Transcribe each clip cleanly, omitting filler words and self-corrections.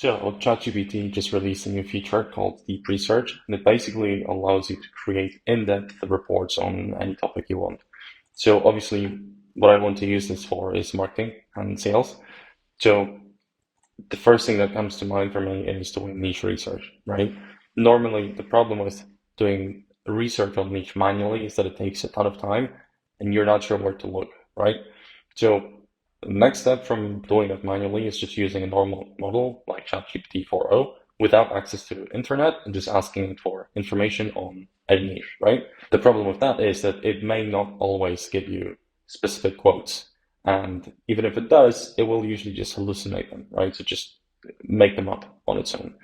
So ChatGPT just released a new feature called Deep Research, and it basically allows you to create in-depth reports on any topic you want. So obviously, what I want to use this for is marketing and sales. So the first thing that comes to mind for me is doing niche research, right? Normally, the problem with doing research on niche manually is that it takes a ton of time and you're not sure where to look, right? So the next step from doing it manually is just using a normal model like ChatGPT 4.0 without access to the internet and just asking it for information on a niche, right? The problem with that is that it may not always give you specific quotes. And even if it does, it will usually just hallucinate them, right? So just make them up on its own.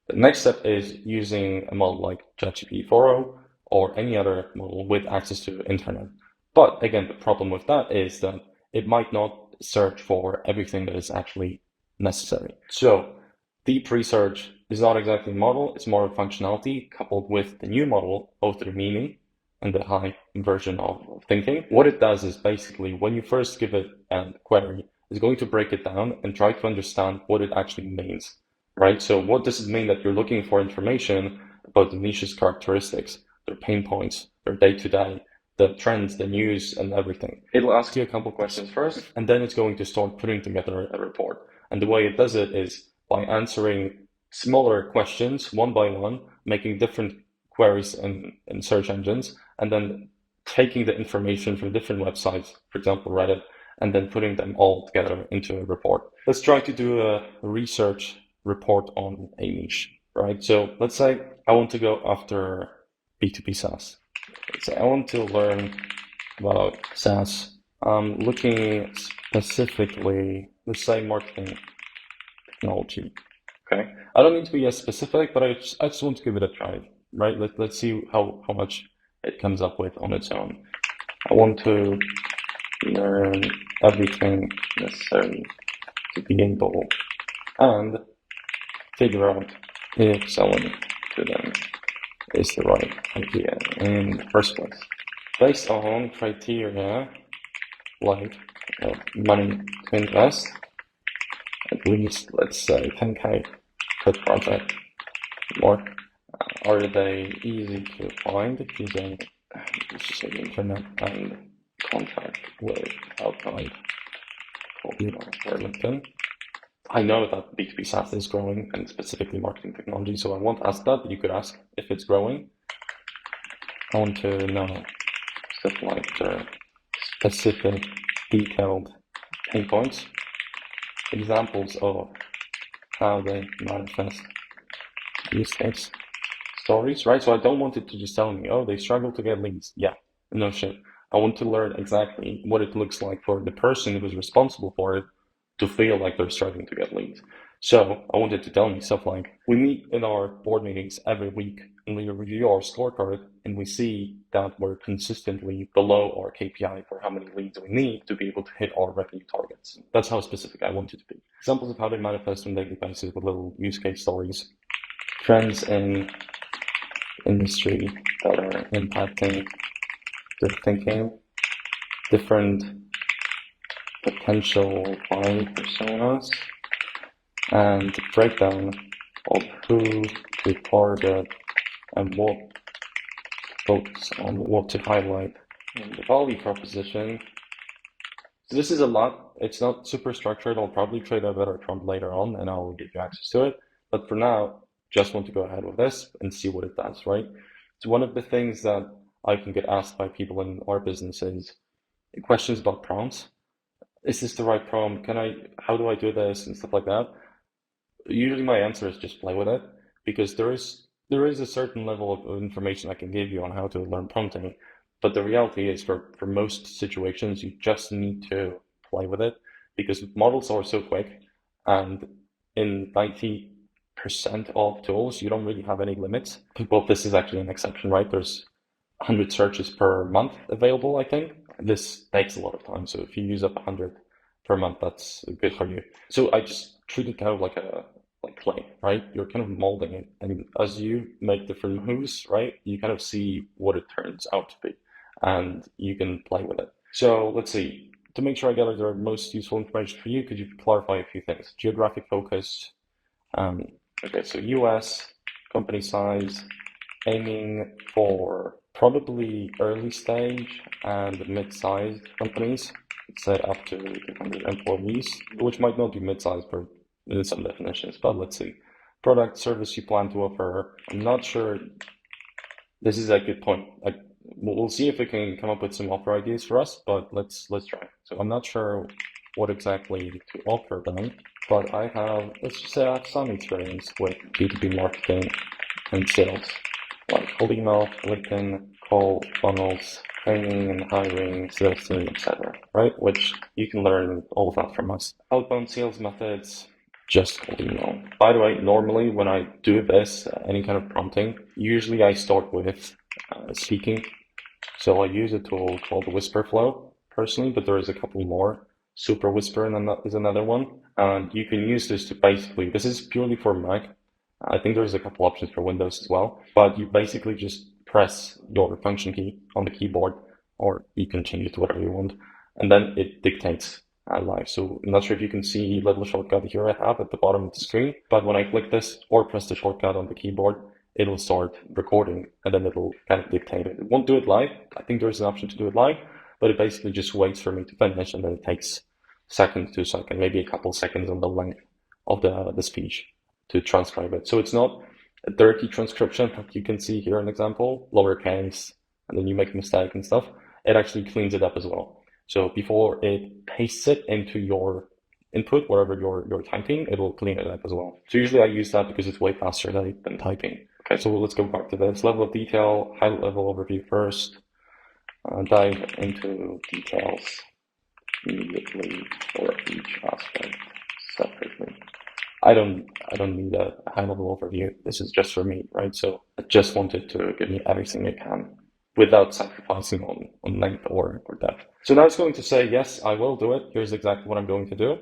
The next step is using a model like ChatGPT 4.0 or any other model with access to the internet. But again, the problem with that is that it might not search for everything that is actually necessary. So deep research is not exactly a model, it's more a functionality coupled with the new model, both the meaning and the high version of thinking. What it does is basically when you first give it a query, it's going to break it down and try to understand what it actually means, right? So what does it mean that you're looking for information about the niche's characteristics, their pain points, their day-to-day, the trends, the news, and everything. It'll ask you a couple questions first, and then it's going to start putting together a report. And the way it does it is by answering smaller questions one by one, making different queries in search engines, and then taking the information from different websites, for example, Reddit, and then putting them all together into a report. Let's try to do a research report on a niche, right? So let's say I want to go after B2B SaaS. Let's say I want to learn about SaaS. Looking specifically, let's say marketing technology. Okay. I don't need to be as specific, but I just want to give it a try, right? Let's see how much it comes up with on its own. I want to learn everything necessary to be able and figure out if selling to them is the right idea in the first place. Based on criteria like money to invest, at least let's say 10K per project. Or are they easy to find using the internet and contact with outside or LinkedIn? I know that B2B SaaS is growing and specifically marketing technology, so I won't ask that, but you could ask if it's growing. I want to know stuff like the specific detailed pain points, examples of how they manifest use case stories, right? So I don't want it to just tell me, oh, they struggle to get leads. Yeah, no shit. I want to learn exactly what it looks like for the person who's responsible for it to feel like they're struggling to get leads. So I wanted to tell me stuff like, we meet in our board meetings every week and we review our scorecard and we see that we're consistently below our KPI for how many leads we need to be able to hit our revenue targets. That's how specific I want it to be. Examples of how they manifest on daily basis with little use case stories. Trends in industry that are impacting their thinking, different potential buying personas, and breakdown of who to target and what focus on, what to highlight. And the value proposition. So this is a lot. It's not super structured. I'll probably create a better prompt later on and I'll give you access to it. But for now, just want to go ahead with this and see what it does, right? So one of the things that I can get asked by people in our business is questions about prompts. Is this the right prompt? How do I do this and stuff like that? Usually my answer is just play with it because there is a certain level of information I can give you on how to learn prompting. But the reality is for most situations, you just need to play with it because models are so quick and in 90% of tools, you don't really have any limits. Well, this is actually an exception, right? There's 100 searches per month available, I think. This takes a lot of time. So if you use up 100 per month, that's good for you. So I just treat it kind of like clay, right? You're kind of molding it. And as you make different moves, right, you kind of see what it turns out to be and you can play with it. So let's see. To make sure I gather the most useful information for you, could you clarify a few things? Geographic focus, Okay, so US company size, aiming for probably early stage and mid-sized companies, say up to 200 employees, which might not be mid-sized per in some definitions, but let's see. Product service you plan to offer. I'm not sure. This is a good point. Like we'll see if we can come up with some offer ideas for us, but let's try. So I'm not sure what exactly to offer them, but I have, let's just say I have some experience with B2B marketing and sales, like cold email, LinkedIn, call funnels, training and hiring, sales team, etc. Right? Which you can learn all of that from us. Outbound sales methods, just cold email. By the way, normally when I do this, any kind of prompting, usually I start with speaking. So I use a tool called Whisperflow personally, but there is a couple more. Super Whisper is another one. And you can use this to basically, this is purely for Mac. I think there's a couple options for Windows as well, but you basically just press your function key on the keyboard, or you can change it to whatever you want, and then it dictates live. So I'm not sure if you can see a little shortcut here I have at the bottom of the screen, but when I click this or press the shortcut on the keyboard, it'll start recording and then it'll kind of dictate it. It won't do it live. I think there's an option to do it live, but it basically just waits for me to finish and then it takes second to second, maybe a couple seconds on the length of the speech to transcribe it. So it's not a dirty transcription like you can see here an example, lowercase, and then you make a mistake and stuff. It actually cleans it up as well. So before it pastes it into your input, wherever you're typing, it will clean it up as well. So usually I use that because it's way faster than typing. Okay, so let's go back to this level of detail, high level overview first, dive into details immediately for each aspect separately. I don't need a high level overview. This is just for me, right? So I just wanted to give me everything it can without sacrificing on length or depth. So now it's going to say, yes, I will do it. Here's exactly what I'm going to do,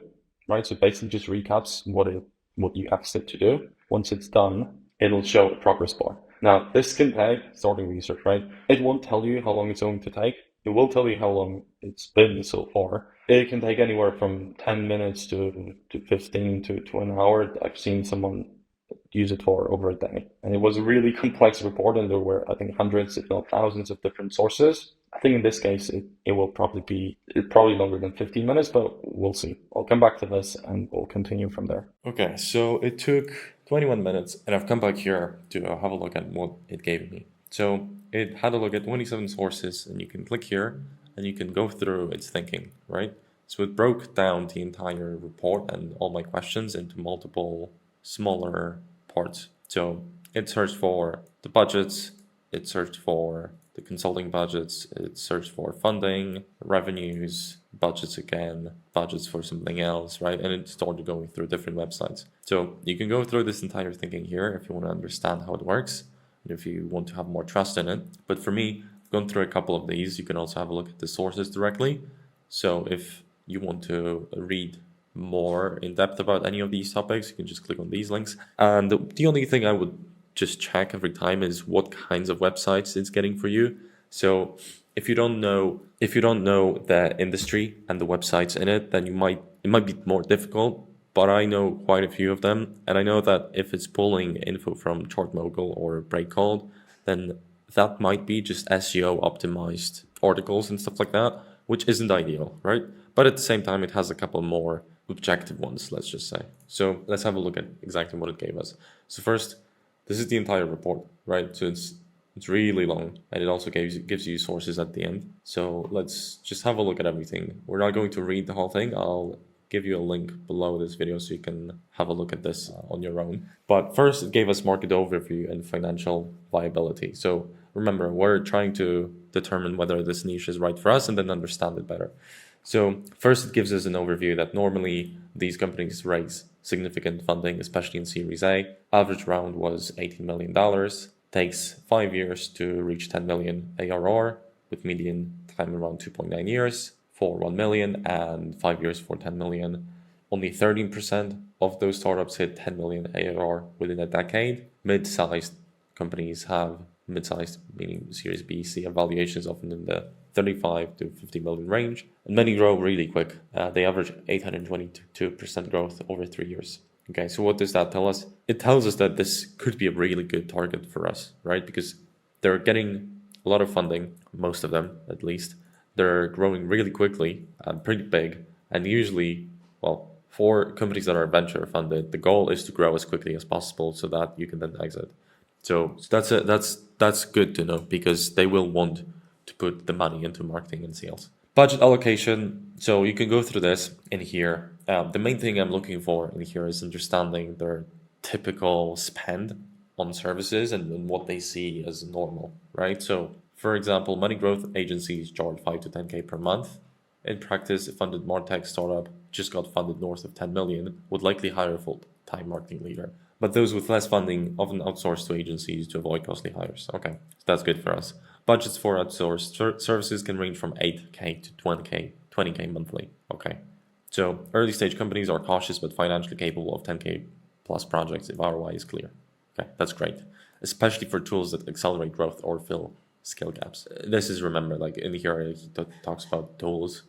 right? So basically just recaps what you asked it to do. Once it's done, it'll show a progress bar. Now this can take starting research, right? It won't tell you how long it's going to take. It will tell you how long it's been so far. It can take anywhere from 10 minutes to 15 to an hour. I've seen someone use it for over a day. And it was a really complex report, and there were, I think, hundreds, if not thousands of different sources. I think in this case, it will probably be probably longer than 15 minutes, but we'll see. I'll come back to this and we'll continue from there. Okay, so it took 21 minutes, and I've come back here to have a look at what it gave me. So it had a look at 27 sources, and you can click here, and you can go through its thinking, right? So it broke down the entire report and all my questions into multiple smaller parts. So it searched for the budgets, it searched for the consulting budgets, it searched for funding, revenues, budgets again, budgets for something else, right? And it started going through different websites. So you can go through this entire thinking here if you want to understand how it works, and if you want to have more trust in it. But for me, I've gone through a couple of these. You can also have a look at the sources directly. So if you want to read more in depth about any of these topics, you can just click on these links. And the only thing I would just check every time is what kinds of websites it's getting for you. So if you don't know the industry and the websites in it, then it might be more difficult. But I know quite a few of them, and I know that if it's pulling info from ChartMogul or Breakcode, then that might be just SEO optimized articles and stuff like that, which isn't ideal, right? But at the same time, it has a couple more objective ones, let's just say. So let's have a look at exactly what it gave us. So first, this is the entire report, right? So it's really long, and it also gives you sources at the end. So let's just have a look at everything. We're not going to read the whole thing. I'll give you a link below this video so you can have a look at this on your own. But first, it gave us market overview and financial viability. So remember, we're trying to determine whether this niche is right for us and then understand it better. So first, it gives us an overview that normally these companies raise significant funding, especially in Series A. Average round was $18 million. Takes 5 years to reach 10 million ARR, with median time around 2.9 years for 1 million and 5 years for 10 million. Only 13% of those startups hit 10 million ARR within a decade. Mid-sized companies have, mid-sized meaning Series B, C, valuations often in the 35 to 50 million range, and many grow really quick. They average 822% growth over 3 years. Okay, so what does that tell us? It tells us that this could be a really good target for us, right? Because they're getting a lot of funding, most of them at least. They're growing really quickly and pretty big. And usually, well, for companies that are venture funded, the goal is to grow as quickly as possible so that you can then exit. So that's good to know because they will want to put the money into marketing and sales. Budget allocation. So you can go through this in here. The main thing I'm looking for in here is understanding their typical spend on services and what they see as normal, right? So, for example, money growth agencies charge 5 to 10K per month. In practice, a funded MarTech startup just got funded north of 10 million, would likely hire a full-time marketing leader. But those with less funding often outsource to agencies to avoid costly hires. Okay, so that's good for us. Budgets for outsourced services can range from 8K to 20K monthly. Okay, so early stage companies are cautious but financially capable of 10K plus projects if ROI is clear. Okay, that's great, especially for tools that accelerate growth or fill skill gaps. This is, remember, like in here he talks about tools,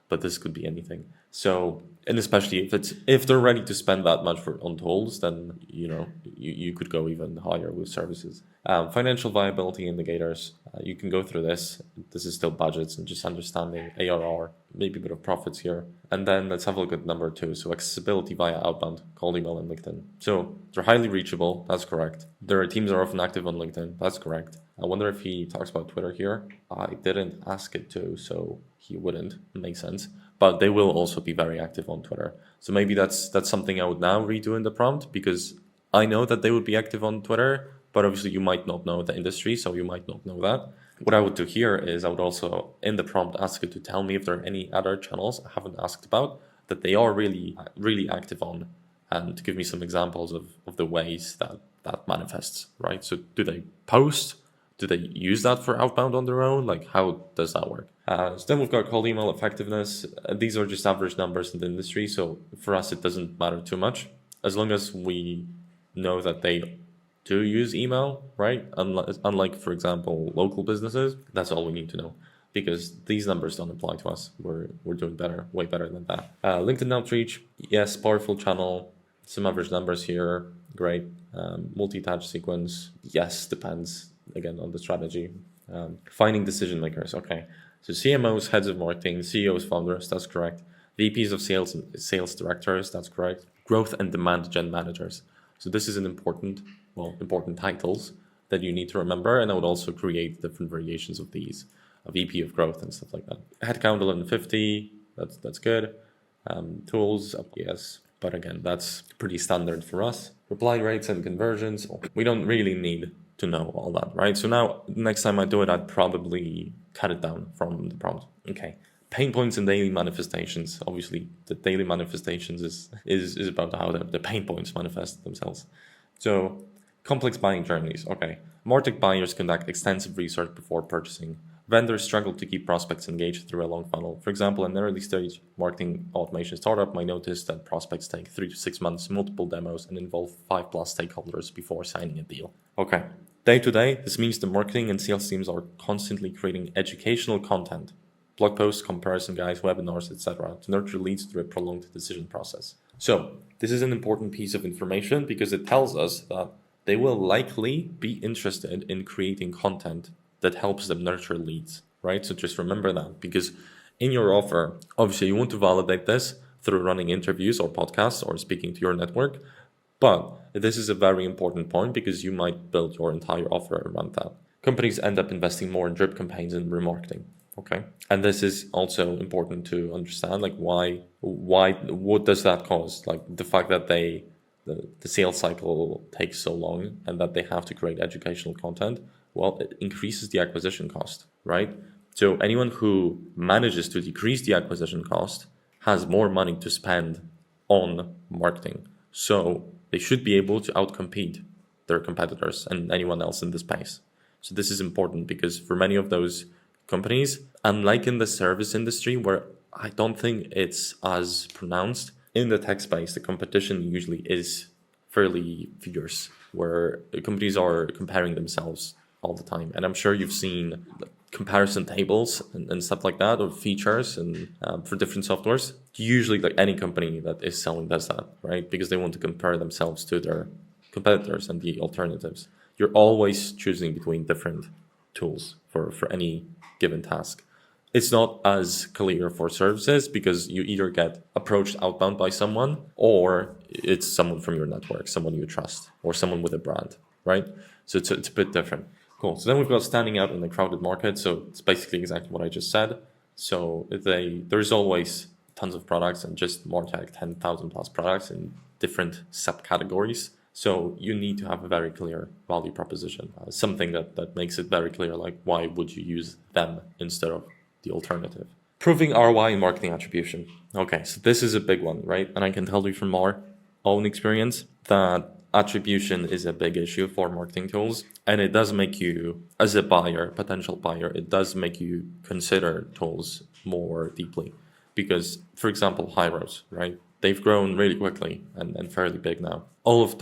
but this could be anything. So, and especially if they're ready to spend that much on tools, then you could go even higher with services. Financial viability indicators. You can go through this. This is still budgets and just understanding ARR, maybe a bit of profits here. And then let's have a look at number 2. So accessibility via outbound, cold email, and LinkedIn. So they're highly reachable. That's correct. Their teams are often active on LinkedIn. That's correct. I wonder if he talks about Twitter here. I didn't ask it to, so he wouldn't. Makes sense. But they will also be very active on Twitter. So maybe that's something I would now redo in the prompt, because I know that they would be active on Twitter, but obviously you might not know the industry, so you might not know that. What I would do here is I would also, in the prompt, ask it to tell me if there are any other channels I haven't asked about that they are really, really active on, and to give me some examples of the ways that manifests, right? So do they post? Do they use that for outbound on their own? Like, how does that work? So then we've got cold email effectiveness. These are just average numbers in the industry. So for us, it doesn't matter too much. As long as we know that they do use email, right? Unlike, for example, local businesses, that's all we need to know, because these numbers don't apply to us. We're doing better, way better than that. LinkedIn outreach, yes, powerful channel. Some average numbers here, great. Multi-touch sequence, yes, depends, again, on the strategy. Finding decision makers, okay. So CMOs, heads of marketing, CEOs, founders, that's correct. VPs of sales and sales directors, that's correct. Growth and demand gen managers. So this is an important titles that you need to remember, and I would also create different variations of these, a VP of growth and stuff like that. Headcount 1150, that's good. Tools, yes, but again, that's pretty standard for us. Reply rates and conversions, we don't really need to know all that, right? So now, next time I do it, I'd probably cut it down from the prompt. Okay. Pain points and daily manifestations. Obviously, the daily manifestations is about how the pain points manifest themselves. So, complex buying journeys. Okay. MarTech buyers conduct extensive research before purchasing. Vendors struggle to keep prospects engaged through a long funnel. For example, an early stage marketing automation startup might notice that prospects take 3 to 6 months, multiple demos, and involve 5+ stakeholders before signing a deal. Okay. Day to day, this means the marketing and sales teams are constantly creating educational content, blog posts, comparison guides, webinars, etc., to nurture leads through a prolonged decision process. So, this is an important piece of information because it tells us that they will likely be interested in creating content that helps them nurture leads, right? So just remember that, because in your offer, obviously you want to validate this through running interviews or podcasts or speaking to your network. But this is a very important point because you might build your entire offer around that. Companies end up investing more in drip campaigns and remarketing. Okay. And this is also important to understand, like what does that cause? Like the fact that the sales cycle takes so long and that they have to create educational content, well, it increases the acquisition cost, right? So anyone who manages to decrease the acquisition cost has more money to spend on marketing. So they should be able to outcompete their competitors and anyone else in the space. So this is important because for many of those companies, unlike in the service industry where I don't think it's as pronounced, in the tech space, the competition usually is fairly fierce, where companies are comparing themselves all the time. And I'm sure you've seen comparison tables and stuff like that, or features and for different softwares. Usually, like any company that is selling does that, right? Because they want to compare themselves to their competitors and the alternatives. You're always choosing between different tools for any given task. It's not as clear for services because you either get approached outbound by someone or it's someone from your network, someone you trust, or someone with a brand, right? So it's a bit different. Cool. So then we've got standing out in the crowded market. So it's basically exactly what I just said. So there's always tons of products and just more tech, 10,000 plus products in different subcategories. So you need to have a very clear value proposition, something that makes it very clear, like why would you use them instead of the alternative. Proving ROI in marketing attribution. Okay, so this is a big one, right? And I can tell you from our own experience that attribution is a big issue for marketing tools. And it does make you, as a buyer, potential buyer, it does make you consider tools more deeply. Because, for example, Hyros, right? They've grown really quickly and fairly big now. All of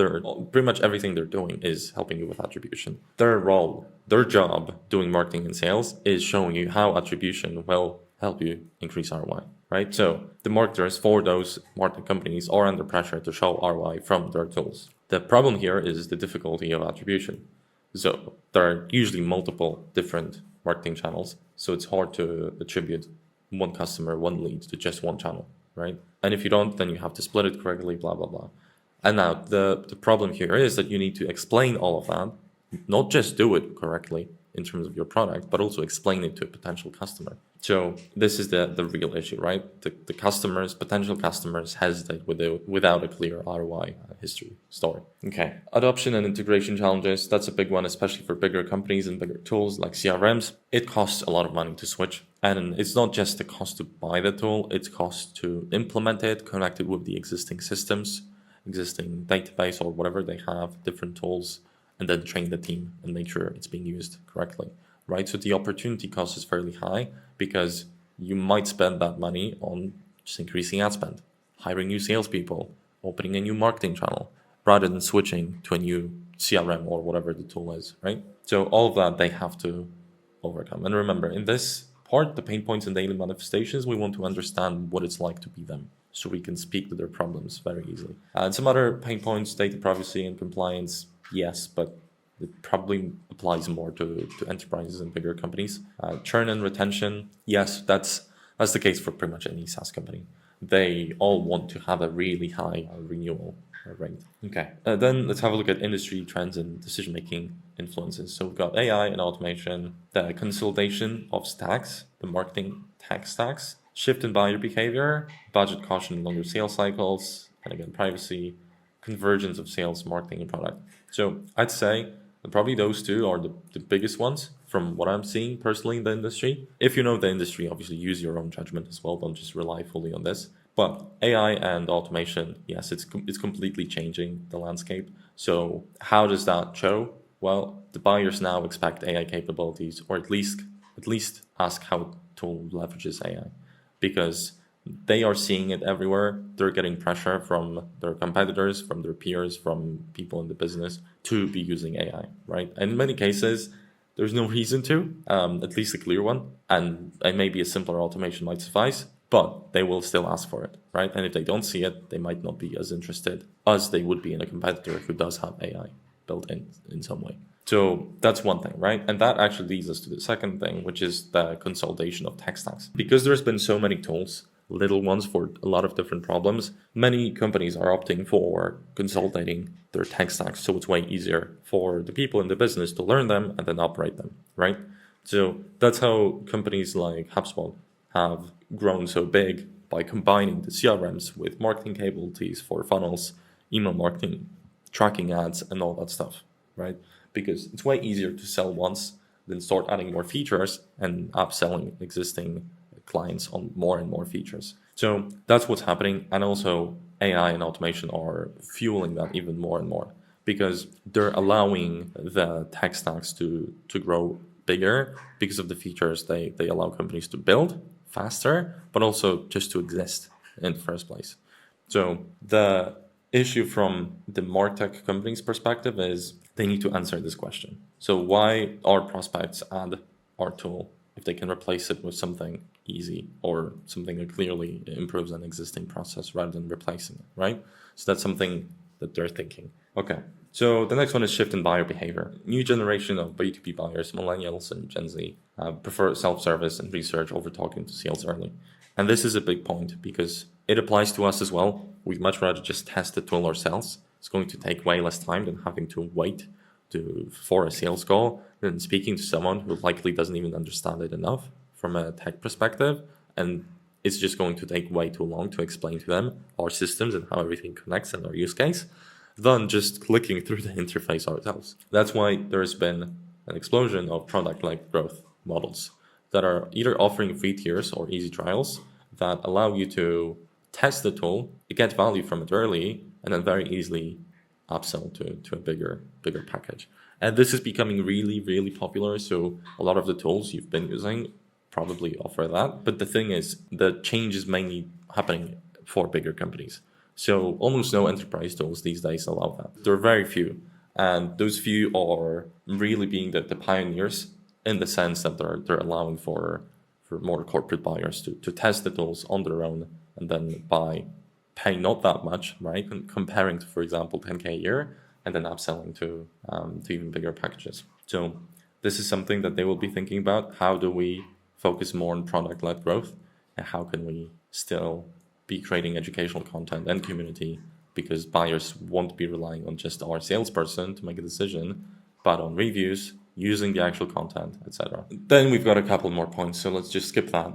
pretty much everything they're doing is helping you with attribution. Their role, their job doing marketing and sales is showing you how attribution will help you increase ROI, right? So the marketers for those marketing companies are under pressure to show ROI from their tools. The problem here is the difficulty of attribution. So there are usually multiple different marketing channels. So it's hard to attribute one customer, one lead to just one channel, right? And if you don't, then you have to split it correctly, blah, blah, blah. And now the problem here is that you need to explain all of that, not just do it correctly in terms of your product, but also explain it to a potential customer. So this is the real issue, right? The customers, potential customers hesitate without a clear ROI history story. Okay, adoption and integration challenges. That's a big one, especially for bigger companies and bigger tools like CRMs. It costs a lot of money to switch. And it's not just the cost to buy the tool, it's cost to implement it, connect it with the existing systems, existing database or whatever they have, different tools, and then train the team and make sure it's being used correctly, right? So the opportunity cost is fairly high because you might spend that money on just increasing ad spend, hiring new salespeople, opening a new marketing channel, rather than switching to a new CRM or whatever the tool is, right? So all of that they have to overcome. And remember, in this part, the pain points and daily manifestations, we want to understand what it's like to be them, so we can speak to their problems very easily. And some other pain points, data privacy and compliance, yes, but it probably applies more to enterprises and bigger companies. Churn and retention, yes, that's the case for pretty much any SaaS company. They all want to have a really high renewal rate. Okay, then let's have a look at industry trends and decision-making influences. So we've got AI and automation, the consolidation of stacks, the marketing tech stacks, shift in buyer behavior, budget caution, longer sales cycles, and again, privacy, convergence of sales, marketing, and product. So I'd say that probably those two are the biggest ones from what I'm seeing personally in the industry. If you know the industry, obviously use your own judgment as well. Don't just rely fully on this. But AI and automation, yes, it's completely changing the landscape. So how does that show? Well, the buyers now expect AI capabilities, or at least ask how a tool leverages AI, because they are seeing it everywhere. They're getting pressure from their competitors, from their peers, from people in the business to be using AI, right? And in many cases, there's no reason to, at least a clear one. And maybe a simpler automation might suffice, but they will still ask for it, right? And if they don't see it, they might not be as interested as they would be in a competitor who does have AI built in some way. So that's one thing, right? And that actually leads us to the second thing, which is the consolidation of tech stacks. Because there's been so many tools, little ones for a lot of different problems, many companies are opting for consolidating their tech stacks, so it's way easier for the people in the business to learn them and then operate them, right? So that's how companies like HubSpot have grown so big, by combining the CRMs with marketing capabilities for funnels, email marketing, tracking ads, and all that stuff, right? Because it's way easier to sell once than start adding more features and upselling existing clients on more and more features. So that's what's happening. And also AI and automation are fueling that even more and more, because they're allowing the tech stacks to grow bigger because of the features they allow companies to build faster, but also just to exist in the first place. So the issue from the MarTech company's perspective is they need to answer this question. So why our prospects add our tool if they can replace it with something easy or something that clearly improves an existing process rather than replacing it, right? So that's something that they're thinking. Okay, so the next one is shift in buyer behavior. New generation of B2B buyers, millennials and Gen Z, prefer self-service and research over talking to sales early. And this is a big point because it applies to us as well. We'd much rather just test the tool ourselves. It's going to take way less time than having to wait for a sales call than speaking to someone who likely doesn't even understand it enough from a tech perspective. And it's just going to take way too long to explain to them our systems and how everything connects and our use case than just clicking through the interface ourselves. That's why there's been an explosion of product-led growth models that are either offering free tiers or easy trials that allow you to test the tool, get value from it early, and then very easily upsell to a bigger package. And this is becoming really, really popular. So a lot of the tools you've been using probably offer that. But the thing is, the change is mainly happening for bigger companies. So almost no enterprise tools these days allow that. There are very few. And those few are really being the pioneers in the sense that they're allowing for more corporate buyers to test the tools on their own and then pay not that much, right? And comparing to, for example, 10K a year and then upselling to even bigger packages. So this is something that they will be thinking about. How do we focus more on product-led growth? And how can we still be creating educational content and community, because buyers won't be relying on just our salesperson to make a decision, but on reviews, using the actual content, etc. Then we've got a couple more points, so let's just skip that.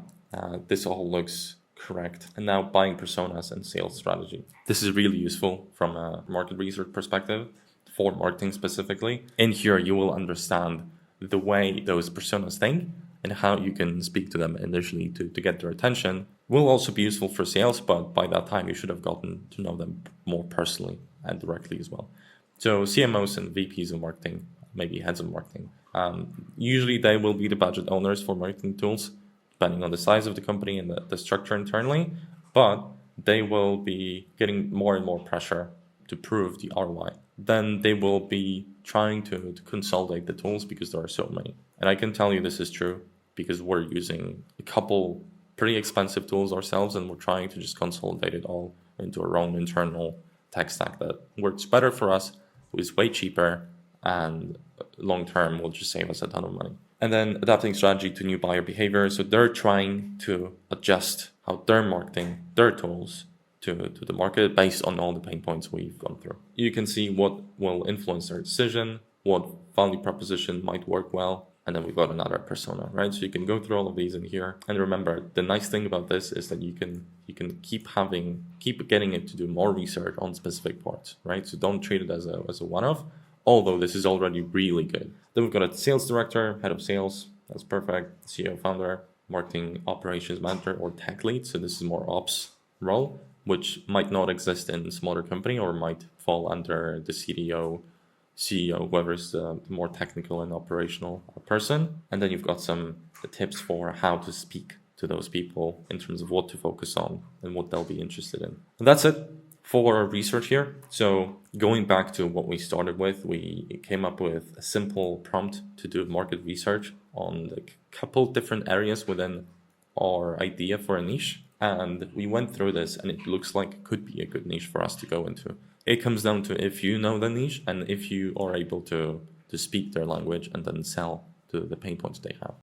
This all looks correct. And now buying personas and sales strategy. This is really useful from a market research perspective for marketing specifically. In here, you will understand the way those personas think and how you can speak to them initially to get their attention. Will also be useful for sales, but by that time you should have gotten to know them more personally and directly as well. So CMOs and VPs of marketing, maybe heads of marketing, usually they will be the budget owners for marketing tools, depending on the size of the company and the structure internally, but they will be getting more and more pressure to prove the ROI. Then they will be trying to consolidate the tools because there are so many. And I can tell you this is true because we're using a couple pretty expensive tools ourselves, and we're trying to just consolidate it all into our own internal tech stack that works better for us, is way cheaper, and long term will just save us a ton of money. And then adapting strategy to new buyer behavior. So they're trying to adjust how they're marketing their tools to the market based on all the pain points we've gone through. You can see what will influence their decision, what value proposition might work well, and then we've got another persona, right? So you can go through all of these in here. And remember, the nice thing about this is that you can keep getting it to do more research on specific parts, right? So don't treat it as a one-off, although this is already really good. Then we've got a sales director, head of sales, that's perfect, CEO, founder, marketing operations manager, or tech lead. So this is more ops role, which might not exist in a smaller company or might fall under the CEO, whoever's the more technical and operational person. And then you've got some tips for how to speak to those people in terms of what to focus on and what they'll be interested in. And that's it for our research here. So going back to what we started with, we came up with a simple prompt to do market research on a couple different areas within our idea for a niche. And we went through this, and it looks like it could be a good niche for us to go into. It comes down to if you know the niche and if you are able to speak their language and then sell to the pain points they have.